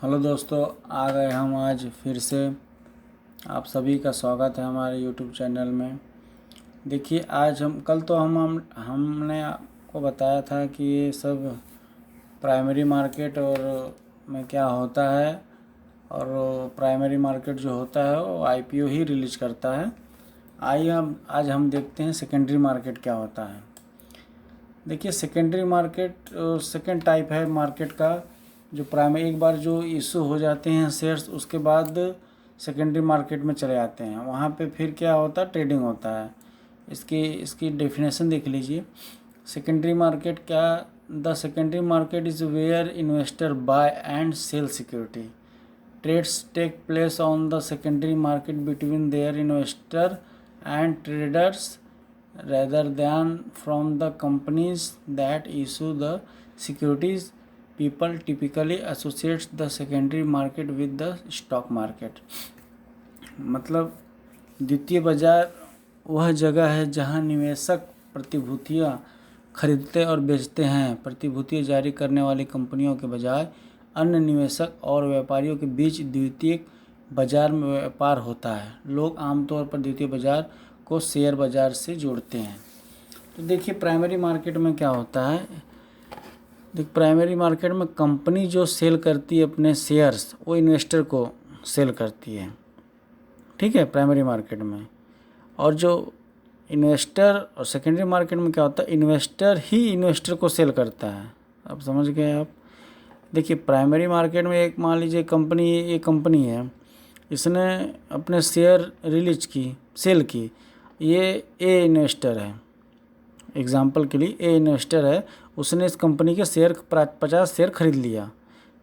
Hello दोस्तों, आ गए हम आज फिर से। आप सभी का स्वागत है हमारे यूट्यूब चैनल में। देखिए, आज हम कल तो हमने आपको बताया था कि ये सब प्राइमरी मार्केट और में क्या होता है, और प्राइमरी मार्केट जो होता है वो आईपीओ ही रिलीज करता है। आइए हम आज हम देखते हैं सेकेंडरी मार्केट क्या होता है। देखिए, सेकेंडरी मार्केट सेकेंड टाइप है मार्केट का। जो प्राइमरी एक बार जो इशू हो जाते हैं शेयर्स, उसके बाद सेकेंडरी मार्केट में चले जाते हैं। वहाँ पे फिर क्या होता है, ट्रेडिंग होता है। इसकी डेफिनेशन देख लीजिए। सेकेंडरी मार्केट क्या, the secondary market is where investor buy and sell security. Trades take place on the secondary market between their investor and traders rather than from the companies that issue the securities. People typically associate the secondary market with the stock market. मतलब द्वितीय बाजार वह जगह है जहां निवेशक प्रतिभूतियां खरीदते और बेचते हैं। प्रतिभूतियां जारी करने वाली कंपनियों के बजाय अन्य निवेशक और व्यापारियों के बीच द्वितीय बाजार में व्यापार होता है। लोग आमतौर पर द्वितीय बाजार को शेयर बाजार से जोड़ते हैं। तो देखिए, प्राइमरी मार्केट में क्या होता है। प्राइमरी मार्केट में कंपनी जो सेल करती है अपने शेयर्स, वो इन्वेस्टर को सेल करती है। ठीक है, प्राइमरी मार्केट में। और जो इन्वेस्टर और सेकेंडरी मार्केट में क्या होता है, इन्वेस्टर ही इन्वेस्टर को सेल करता है। अब समझ गए आप। देखिए, प्राइमरी मार्केट में एक मान लीजिए कंपनी है, इसने अपने शेयर रिलीज की, सेल की। ये ए इन्वेस्टर है, एग्जाम्पल के लिए ए इन्वेस्टर है, उसने इस कंपनी के शेयर 50 शेयर खरीद लिया।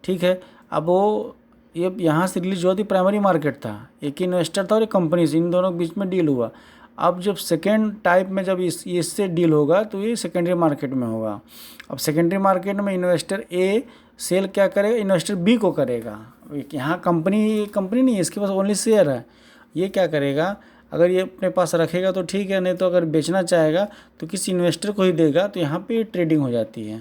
ठीक है, अब वो ये यहाँ से रिलीज हुआ थी, प्राइमरी मार्केट था, एक ही इन्वेस्टर था और एक कंपनी से, इन दोनों के बीच में डील हुआ। अब जब सेकेंड टाइप में जब इससे डील होगा तो ये सेकेंडरी मार्केट में होगा। अब सेकेंडरी मार्केट में इन्वेस्टर ए सेल क्या करेगा, इन्वेस्टर बी को करेगा। यहाँ कंपनी नहीं है, इसके पास ओनली शेयर है। ये क्या करेगा, अगर ये अपने पास रखेगा तो ठीक है, नहीं तो अगर बेचना चाहेगा तो किसी इन्वेस्टर को ही देगा। तो यहाँ पे ट्रेडिंग हो जाती है।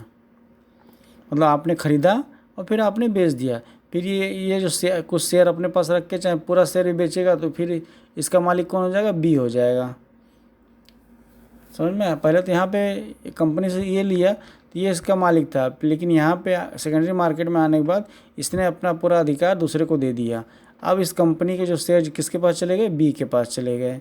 मतलब आपने ख़रीदा और फिर आपने बेच दिया। फिर ये जो कुछ शेयर अपने पास रख के चाहे पूरा शेयर भी बेचेगा तो फिर इसका मालिक कौन हो जाएगा, बी हो जाएगा। समझ में आया। पहले तो यहाँ पे कंपनी से ये लिया तो ये इसका मालिक था, लेकिन यहाँ पे सेकेंडरी मार्केट में आने के बाद इसने अपना पूरा अधिकार दूसरे को दे दिया। अब इस कंपनी के जो शेयर किसके पास चले गए, बी के पास चले गए।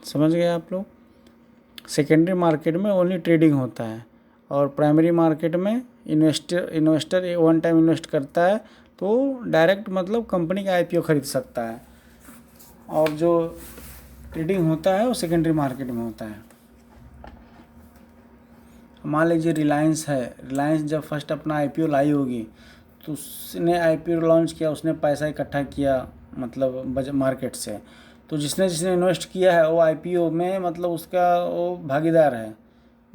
समझ गए आप लोग। सेकेंडरी मार्केट में ओनली ट्रेडिंग होता है, और प्राइमरी मार्केट में इन्वेस्टर वन टाइम इन्वेस्ट करता है तो डायरेक्ट मतलब कंपनी का आईपीओ खरीद सकता है। और जो ट्रेडिंग होता है वो सेकेंडरी मार्केट में होता है। मान लीजिए रिलायंस है, रिलायंस जब फर्स्ट अपना आईपीओ लाई होगी तो उसने आईपीओ लॉन्च किया, उसने पैसा इकट्ठा किया मतलब मार्केट से। तो जिसने जिसने इन्वेस्ट किया है वो आईपीओ में मतलब उसका वो भागीदार है,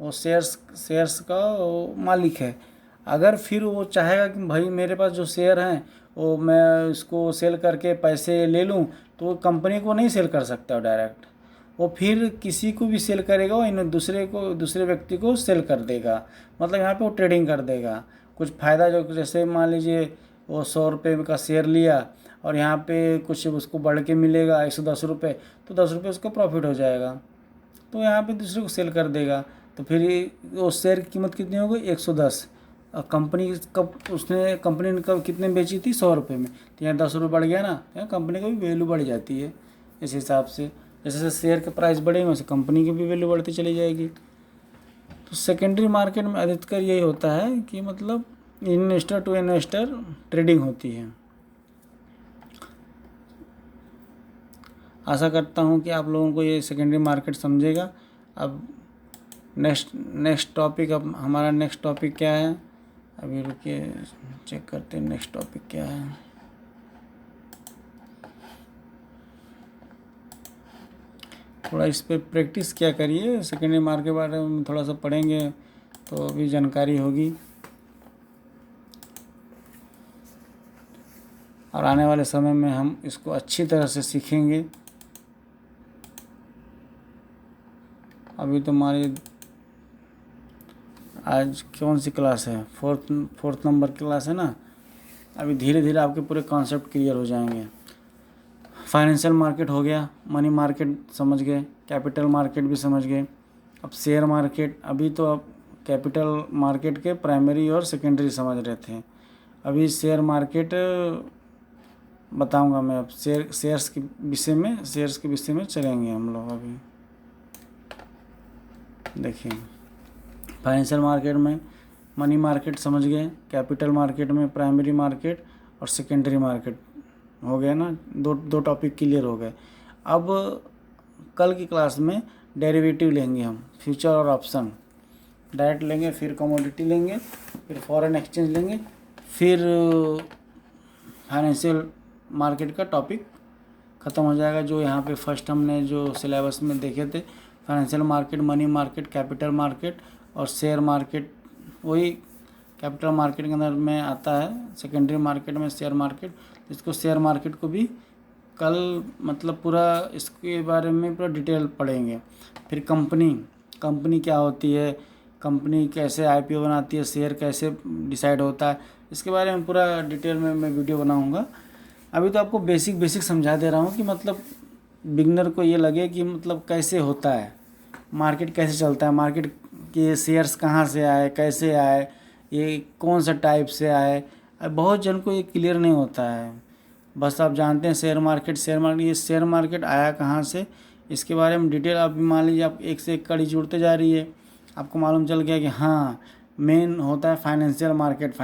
वो शेयर्स का वो मालिक है। अगर फिर वो चाहेगा कि भाई मेरे पास जो शेयर हैं वो मैं इसको सेल करके पैसे ले लूँ, तो वो कंपनी को नहीं सेल कर सकता डायरेक्ट। वो फिर किसी को भी सेल करेगा, वो इन दूसरे व्यक्ति को सेल कर देगा। मतलब यहाँ पे वो ट्रेडिंग कर देगा। कुछ फ़ायदा जो जैसे मान लीजिए वो 100 रुपये का शेयर लिया और यहाँ पे कुछ उसको बढ़ के मिलेगा 110 रुपये, तो 10 रुपये उसका प्रॉफिट हो जाएगा, तो यहाँ पे दूसरे को सेल कर देगा। तो फिर वो शेयर की कीमत कितनी हो गई, 110। और कंपनी ने कब कितने में बेची थी, 100 रुपये में। तो यहाँ 10 रुपये बढ़ गया ना, यहाँ कंपनी की भी वैल्यू बढ़ जाती है। इस हिसाब से जैसे जैसे शेयर के प्राइस बढ़ेंगे वैसे कंपनी की भी वैल्यू बढ़ती चली जाएगी। तो सेकेंडरी मार्केट में अधिकतर यही होता है कि मतलब इन्वेस्टर टू इन्वेस्टर ट्रेडिंग होती है। आशा करता हूँ कि आप लोगों को ये सेकेंडरी मार्केट समझेगा। अब नेक्स्ट टॉपिक, अब हमारा नेक्स्ट टॉपिक क्या है, अभी रुकिए चेक करते हैं नेक्स्ट टॉपिक क्या है। थोड़ा इस पर प्रैक्टिस क्या करिए, सेकेंडरी मार्केट के बारे में थोड़ा सा पढ़ेंगे तो अभी जानकारी होगी, और आने वाले समय में हम इसको अच्छी तरह से सीखेंगे। अभी तो हमारी आज कौन सी क्लास है, फोर्थ नंबर क्लास है ना। अभी धीरे धीरे आपके पूरे कॉन्सेप्ट क्लियर हो जाएंगे। फाइनेंशियल मार्केट हो गया, मनी मार्केट समझ गए, कैपिटल मार्केट भी समझ गए। अब शेयर मार्केट, अभी तो आप कैपिटल मार्केट के प्राइमरी और सेकेंडरी समझ रहे थे, अभी शेयर मार्केट बताऊंगा मैं। अब शेयर्स के विषय में चलेंगे हम लोग। अभी देखिए, फाइनेंशियल मार्केट में मनी मार्केट समझ गए, कैपिटल मार्केट में प्राइमरी मार्केट और सेकेंडरी मार्केट हो गया ना, दो टॉपिक क्लियर हो गए। अब कल की क्लास में डेरिवेटिव लेंगे हम, फ्यूचर और ऑप्शन डायरेक्ट लेंगे, फिर कमोडिटी लेंगे, फिर फॉरेन एक्सचेंज लेंगे, फिर फाइनेंशियल मार्केट का टॉपिक ख़त्म हो जाएगा। जो यहाँ पे फर्स्ट हमने जो सिलेबस में देखे थे, financial market, money market, capital market और शेयर मार्केट, वही कैपिटल मार्केट के अंदर में आता है। सेकेंडरी मार्केट में शेयर मार्केट, इसको शेयर मार्केट को भी कल मतलब पूरा इसके बारे में पूरा डिटेल पढ़ेंगे। फिर कंपनी क्या होती है, कंपनी कैसे आईपीओ बनाती है, शेयर कैसे डिसाइड होता है, इसके बारे में पूरा डिटेल में मैं वीडियो बनाऊंगा। अभी तो आपको बेसिक समझा दे रहा हूँ कि मतलब बिगनर को ये लगे कि मतलब कैसे होता है मार्केट, कैसे चलता है मार्केट, के शेयर्स कहाँ से आए, कैसे आए, ये कौन सा टाइप से आए। अब बहुत जन को ये क्लियर नहीं होता है, बस आप जानते हैं शेयर मार्केट, ये शेयर मार्केट आया कहाँ से, इसके बारे में डिटेल। आप मान लीजिए आप एक से एक कड़ी जुड़ते जा रही है, आपको मालूम चल गया कि हाँ मेन होता है फाइनेंशियल मार्केट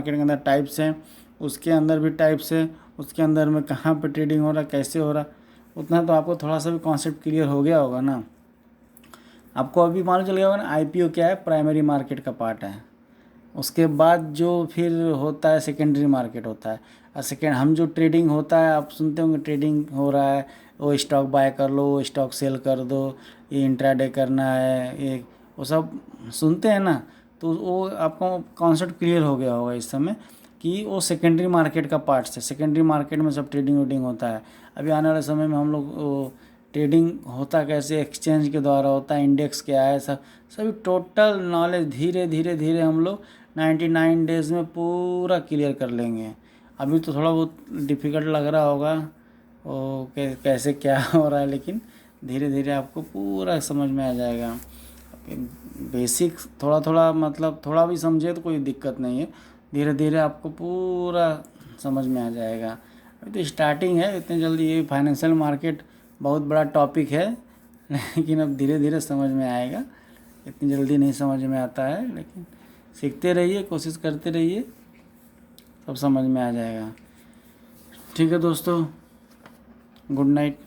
के अंदर टाइप्स हैं, उसके अंदर भी टाइप्स है, उसके अंदर में कहाँ पे ट्रेडिंग हो रहा, कैसे हो रहा, उतना तो आपको थोड़ा सा भी कॉन्सेप्ट क्लियर हो गया होगा ना। आपको अभी मालूम चल गया होगा ना आईपीओ क्या है, प्राइमरी मार्केट का पार्ट है। उसके बाद जो फिर होता है सेकेंडरी मार्केट होता है। और हम जो ट्रेडिंग होता है, आप सुनते होंगे ट्रेडिंग हो रहा है, वो स्टॉक बाय कर लो, वो स्टॉक सेल कर दो, ये इंट्राडे करना है, ये वो सब सुनते हैं ना। तो वो आपको कॉन्सेप्ट क्लियर हो गया होगा इस समय कि वो सेकेंडरी मार्केट का पार्ट है। सेकेंडरी मार्केट में सब ट्रेडिंग वेडिंग होता है। अभी आने वाले समय में हम लोग ट्रेडिंग होता कैसे, एक्सचेंज के द्वारा होता है, इंडेक्स क्या है, सभी टोटल नॉलेज धीरे धीरे हम लोग 99 डेज़ में पूरा क्लियर कर लेंगे। अभी तो थोड़ा बहुत डिफ़िकल्ट लग रहा होगा वो कैसे क्या हो रहा है, लेकिन धीरे धीरे आपको पूरा समझ में आ जाएगा। बेसिक थोड़ा मतलब थोड़ा भी समझे तो कोई दिक्कत नहीं है, धीरे धीरे आपको पूरा समझ में आ जाएगा। अभी तो स्टार्टिंग है, इतनी जल्दी ये फाइनेंशियल मार्केट बहुत बड़ा टॉपिक है, लेकिन अब धीरे धीरे समझ में आएगा, इतनी जल्दी नहीं समझ में आता है, लेकिन सीखते रहिए, कोशिश करते रहिए, सब समझ में आ जाएगा। ठीक है दोस्तों, गुड नाइट।